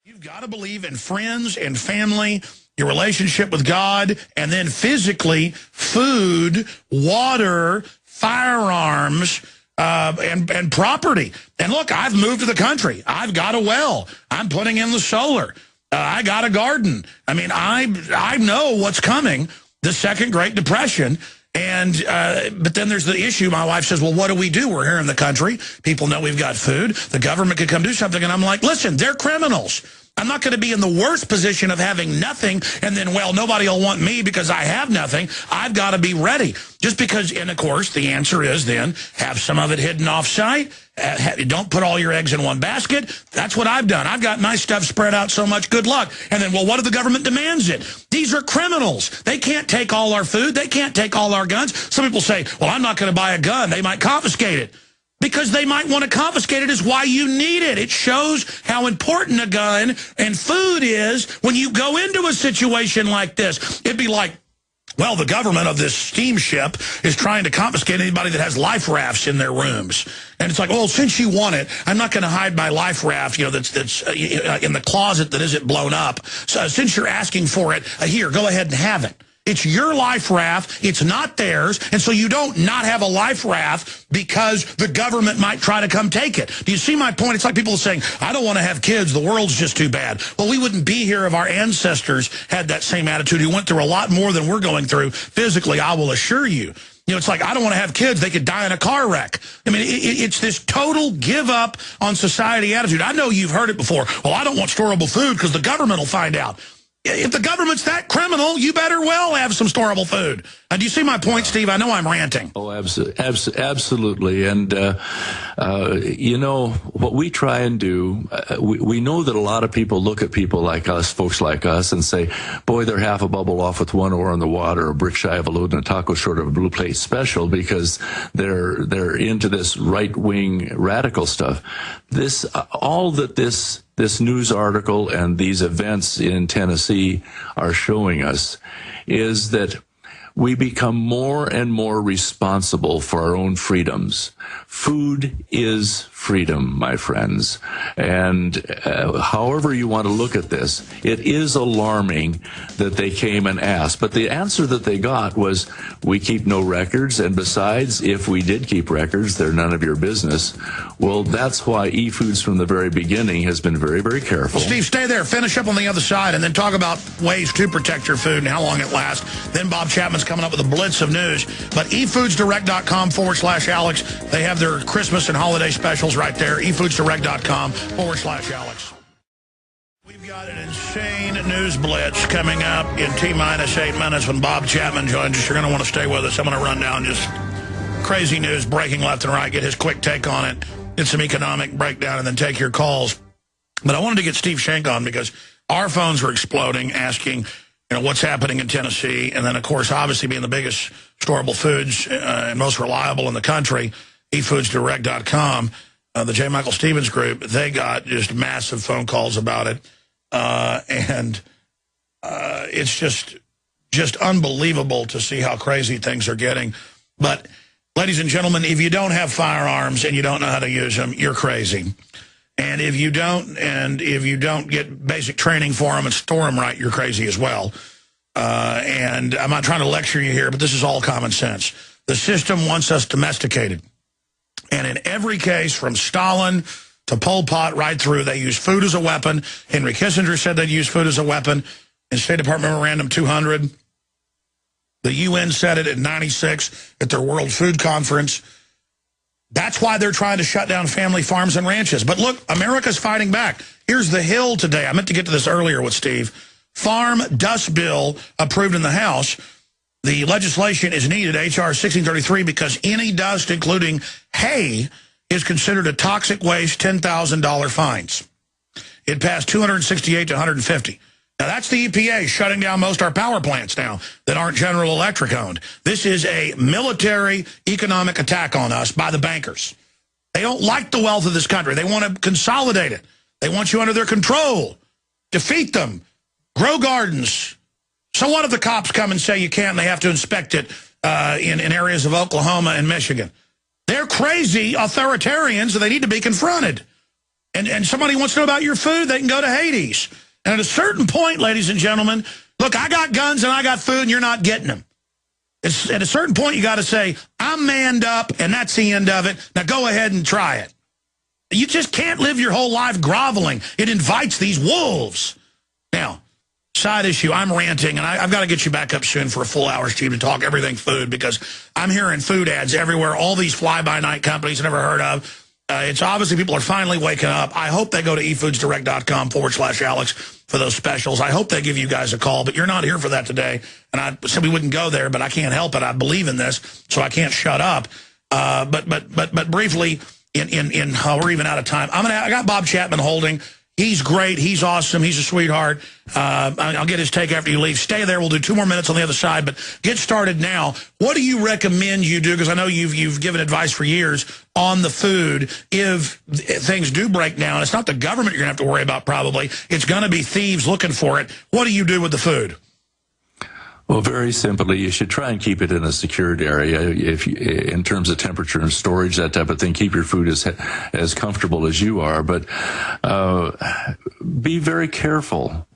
You've got to believe in friends and family, your relationship with God, and then physically food, water, firearms, and property. And look, I've moved to the country. I've got a well. I'm putting in the solar. I got a garden. I mean, I know what's coming, the Second Great Depression. And but then there's the issue. My wife says, well, what do we do? We're here in the country. People know we've got food. The government could come do something. And I'm like, listen, they're criminals. I'm not going to be in the worst position of having nothing and then, well, nobody will want me because I have nothing. I've got to be ready. Just because, and of course, the answer is then have some of it hidden off-site. Don't put all your eggs in one basket. That's what I've done. I've got my stuff spread out so much. Good luck. And then, well, what if the government demands it? These are criminals. They can't take all our food. They can't take all our guns. Some people say, well, I'm not going to buy a gun. They might confiscate it. Because they might want to confiscate it is why you need it. It shows how important a gun and food is when you go into a situation like this. It'd be like, well, the government of this steamship is trying to confiscate anybody that has life rafts in their rooms. And it's like, well, since you want it, I'm not going to hide my life raft, you know, that's in the closet that isn't blown up. So since you're asking for it, here, go ahead and have it. It's your life raft. It's not theirs. And so you don't not have a life raft because the government might try to come take it. Do you see my point? It's like people saying, I don't want to have kids. The world's just too bad. Well, we wouldn't be here if our ancestors had that same attitude. Who went through a lot more than we're going through physically, I will assure you. You know, it's like, I don't want to have kids. They could die in a car wreck. I mean, it's this total give up on society attitude. I know you've heard it before. Well, I don't want storable food because the government will find out. If the government's that criminal, you better well have some storable food. Do you see my point, Steve? I know I'm ranting. Oh, absolutely. And, you know, what we try and do, we know that a lot of people look at people like us, folks like us, and say, boy, they're half a bubble off with one oar in the water, a brick shy of a load, and a taco short of a blue plate special because they're into this right-wing radical stuff. All that this news article and these events in Tennessee are showing us is that we become more and more responsible for our own freedoms. Food is freedom, my friends. And however you want to look at this, it is alarming that they came and asked. But the answer that they got was, we keep no records. And besides, if we did keep records, they're none of your business. Well, that's why eFoods from the very beginning has been very, very careful. Well, Steve, stay there. Finish up on the other side and then talk about ways to protect your food and how long it lasts. Then Bob Chapman's coming up with a blitz of news. But efoodsdirect.com/Alex. They have their Christmas and holiday specials right there. efoodsdirect.com/Alex. We've got an insane news blitz coming up in T-minus 8 minutes when Bob Chapman joins us. You're going to want to stay with us. I'm going to run down just crazy news breaking left and right, get his quick take on it, get some economic breakdown, and then take your calls. But I wanted to get Steve Shenk on because our phones were exploding, asking, you know, what's happening in Tennessee. And then, of course, obviously being the biggest storable foods and most reliable in the country, efoodsdirect.com, the J. Michael Stevens group, they got just massive phone calls about it. And it's just unbelievable to see how crazy things are getting. But, ladies and gentlemen, if you don't have firearms and you don't know how to use them, you're crazy. And if you don't get basic training for them and store them right, you're crazy as well. And I'm not trying to lecture you here, but this is all common sense. The system wants us domesticated. And in every case, from Stalin to Pol Pot right through, they use food as a weapon. Henry Kissinger said they'd use food as a weapon. In State Department Memorandum 200, the UN said it in '96 at their World Food Conference. That's why they're trying to shut down family farms and ranches. But look, America's fighting back. Here's the Hill today. I meant to get to this earlier with Steve. Farm Dust Bill approved in the House. The legislation is needed, H.R. 1633, because any dust, including hay, is considered a toxic waste, $10,000 fines. It passed 268 to 150. Now, that's the EPA shutting down most of our power plants now that aren't General Electric owned. This is a military economic attack on us by the bankers. They don't like the wealth of this country. They want to consolidate it. They want you under their control. Defeat them. Grow gardens. So what if the cops come and say you can't and they have to inspect it in areas of Oklahoma and Michigan? They're crazy authoritarians and they need to be confronted. And somebody wants to know about your food, they can go to Hades. And at a certain point, ladies and gentlemen, look, I got guns and I got food and you're not getting them. At a certain point, you got to say, I'm manned up and that's the end of it. Now go ahead and try it. You just can't live your whole life groveling. It invites these wolves. Now, side issue, I'm ranting, and I've got to get you back up soon for a full hour, Steve, to talk everything food, because I'm hearing food ads everywhere, all these fly-by-night companies I never heard of. It's obviously people are finally waking up. I hope they go to efoodsdirect.com/Alex for those specials. I hope they give you guys a call, but you're not here for that today. And I said we wouldn't go there, but I can't help it. I believe in this, so I can't shut up. But briefly, we're even out of time. I got Bob Chapman holding. He's great. He's awesome. He's a sweetheart. I'll get his take after you leave. Stay there. We'll do 2 more minutes on the other side, but get started now. What do you recommend you do? Because I know you've given advice for years on the food. If things do break down, it's not the government you're going to have to worry about probably. It's going to be thieves looking for it. What do you do with the food? Well, very simply, you should try and keep it in a secured area. In terms of temperature and storage, that type of thing, keep your food as comfortable as you are. But be very careful.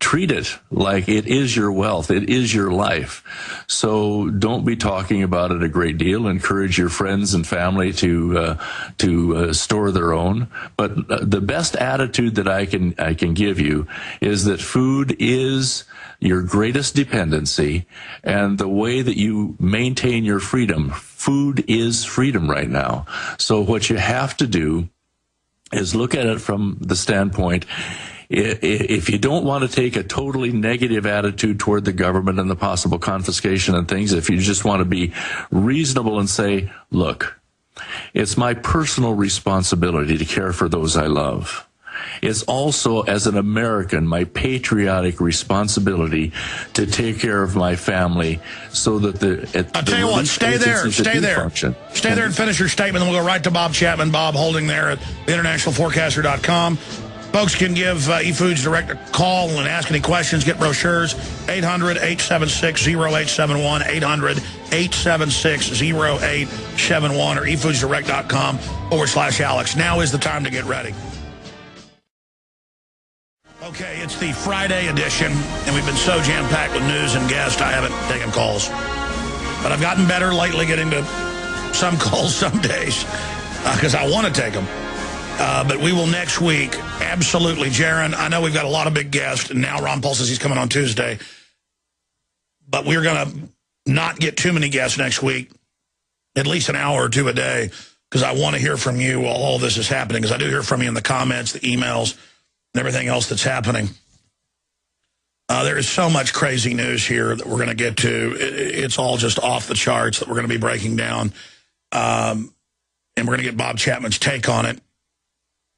Treat it like it is your wealth. It is your life. So don't be talking about it a great deal. Encourage your friends and family to store their own. But the best attitude that I can give you is that food is your greatest dependency, and the way that you maintain your freedom. Food is freedom right now. So what you have to do is look at it from the standpoint, if you don't want to take a totally negative attitude toward the government and the possible confiscation and things, if you just want to be reasonable and say, look, it's my personal responsibility to care for those I love. It's also, as an American, my patriotic responsibility to take care of my family so that I'll tell you what, stay there. Stay there and finish your statement, then we'll go right to Bob Chapman. Bob holding there at internationalforecaster.com. Folks can give eFoods Direct a call and ask any questions, get brochures, 800-876-0871, 800-876-0871, or efoodsdirect.com/Alex. Now is the time to get ready. Okay, it's the Friday edition, and we've been so jam-packed with news and guests, I haven't taken calls. But I've gotten better lately getting to some calls some days, because I want to take them. But we will next week, absolutely. Jaron, I know we've got a lot of big guests, and now Ron Paul says he's coming on Tuesday. But we're going to not get too many guests next week, at least an hour or two a day, because I want to hear from you while all this is happening, because I do hear from you in the comments, the emails, and everything else that's happening. There is so much crazy news here that we're going to get to. It's all just off the charts that we're going to be breaking down. And we're going to get Bob Chapman's take on it.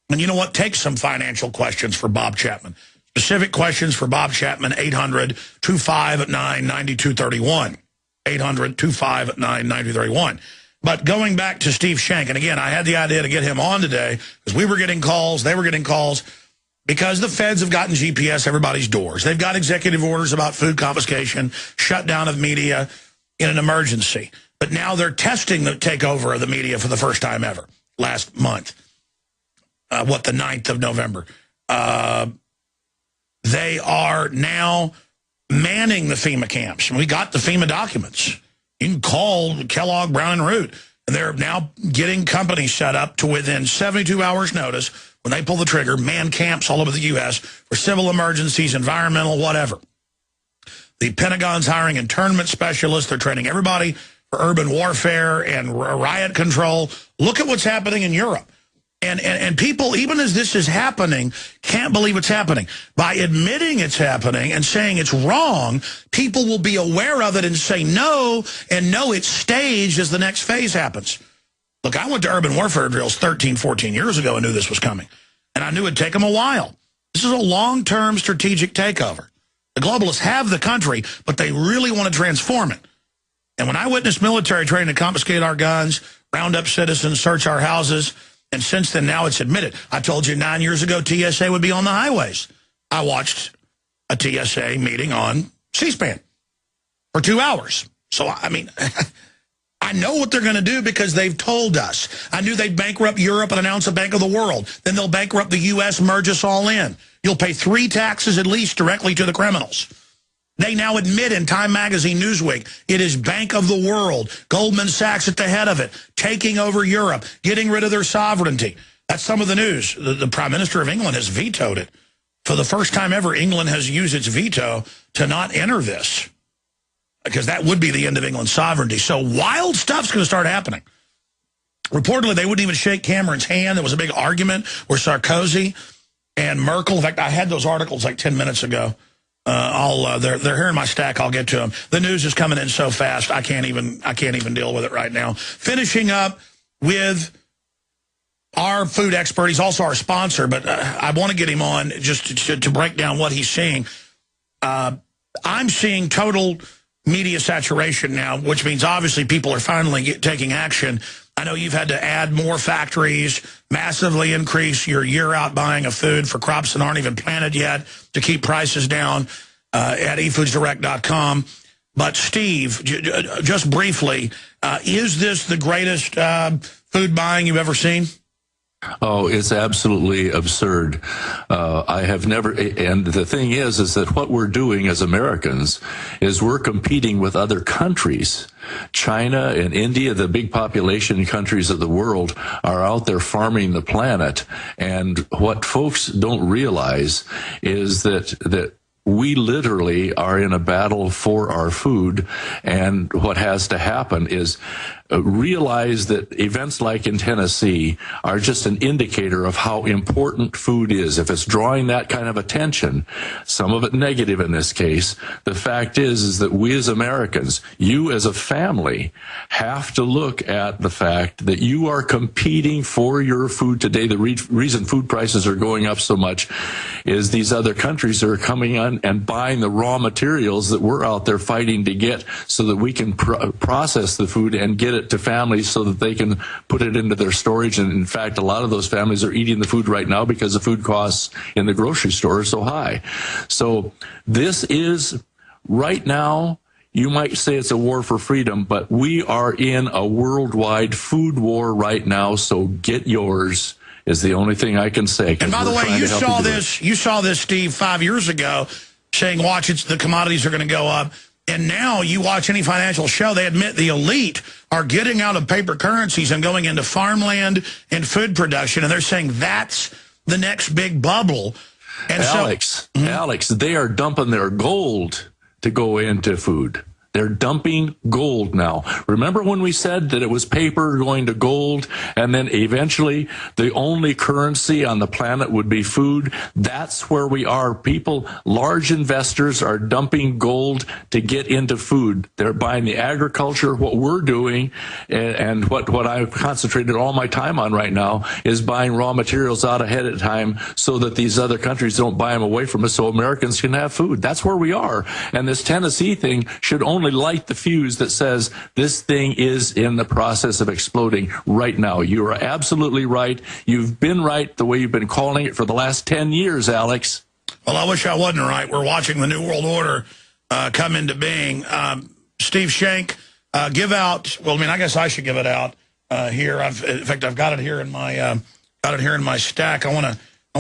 And you know what? Take some financial questions for Bob Chapman. Specific questions for Bob Chapman, 800-259-9231. 800-259-9231. But going back to Steve Shenk, and again, I had the idea to get him on today because we were getting calls, they were getting calls, because the feds have gotten GPS everybody's doors. They've got executive orders about food confiscation, shutdown of media in an emergency. But now they're testing the takeover of the media for the first time ever, last month. The 9th of November. They are now manning the FEMA camps. And we got the FEMA documents. You can call Kellogg, Brown, and Root. And they're now getting companies set up to within 72 hours notice, when they pull the trigger, man camps all over the U.S. for civil emergencies, environmental, whatever. The Pentagon's hiring internment specialists. They're training everybody for urban warfare and riot control. Look at what's happening in Europe. And people, even as this is happening, can't believe it's happening. By admitting it's happening and saying it's wrong, people will be aware of it and say no, and know it's staged as the next phase happens. Look, I went to urban warfare drills 13, 14 years ago and knew this was coming. And I knew it'd take them a while. This is a long-term strategic takeover. The globalists have the country, but they really want to transform it. And when I witnessed military training to confiscate our guns, round up citizens, search our houses, and since then, now it's admitted. I told you 9 years ago TSA would be on the highways. I watched a TSA meeting on C-SPAN for 2 hours. So, I mean, I know what they're going to do because they've told us. I knew they'd bankrupt Europe and announce a Bank of the World. Then they'll bankrupt the U.S., merge us all in. You'll pay 3 taxes at least directly to the criminals. They now admit in Time Magazine Newsweek, it is Bank of the World, Goldman Sachs at the head of it, taking over Europe, getting rid of their sovereignty. That's some of the news. The Prime Minister of England has vetoed it. For the first time ever, England has used its veto to not enter this, because that would be the end of England's sovereignty. So wild stuff's going to start happening. Reportedly, they wouldn't even shake Cameron's hand. There was a big argument where Sarkozy and Merkel, in fact, I had those articles like 10 minutes ago. They're here in my stack. I'll get to them. The news is coming in so fast, I can't even deal with it right now. Finishing up with our food expert. He's also our sponsor, but I want to get him on just to break down what he's seeing. I'm seeing total media saturation now, which means obviously people are finally taking action. I know you've had to add more factories, massively increase your year-out buying of food for crops that aren't even planted yet to keep prices down at efoodsdirect.com. But Steve, just briefly, is this the greatest food buying you've ever seen? Oh, it's absolutely absurd. I have never, and the thing is that what we're doing as Americans is we're competing with other countries. China and India, the big population countries of the world, are out there farming the planet. And what folks don't realize is that we literally are in a battle for our food, and what has to happen is realize that events like in Tennessee are just an indicator of how important food is. If it's drawing that kind of attention, some of it negative in this case, the fact is that we as Americans, you as a family, have to look at the fact that you are competing for your food today. The reason food prices are going up so much is these other countries are coming on and buying the raw materials that we're out there fighting to get so that we can process the food and get it to families so that they can put it into their storage. And in fact, a lot of those families are eating the food right now because the food costs in the grocery store are so high. So this is right now, you might say it's a war for freedom, but we are in a worldwide food war right now. So get yours is the only thing I can say. And by the way, you saw this, Steve, 5 years ago, saying, watch, the commodities are going to go up. And now you watch any financial show, they admit the elite are getting out of paper currencies and going into farmland and food production. And they're saying that's the next big bubble. And Alex, they are dumping their gold to go into food. They're dumping gold now. Remember when we said that it was paper going to gold, and then eventually the only currency on the planet would be food? That's where we are. People, large investors are dumping gold to get into food. They're buying the agriculture. What we're doing, and what I've concentrated all my time on right now, is buying raw materials out ahead of time so that these other countries don't buy them away from us so Americans can have food. That's where we are. And this Tennessee thing should only light the fuse that says this thing is in the process of exploding right now. You are absolutely right. You've been right the way you've been calling it for the last 10 years, Alex. Well, I wish I wasn't right. We're watching the New World Order come into being. Steve Shenk, give out, well, I mean, I guess I should give it out here. In fact, I've got it here in my stack. I want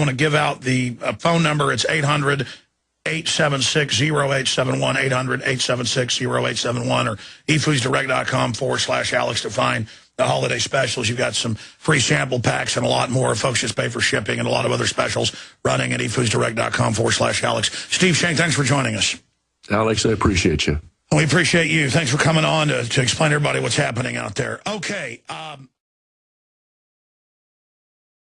to give out the phone number. It's 800-876-0871, 800-876-0871, or efoodsdirect.com/Alex to find the holiday specials. You've got some free sample packs and a lot more. Folks just pay for shipping and a lot of other specials running at efoodsdirect.com/Alex. Steve Shenk, thanks for joining us. Alex, I appreciate you. We appreciate you. Thanks for coming on to explain to everybody what's happening out there. Okay.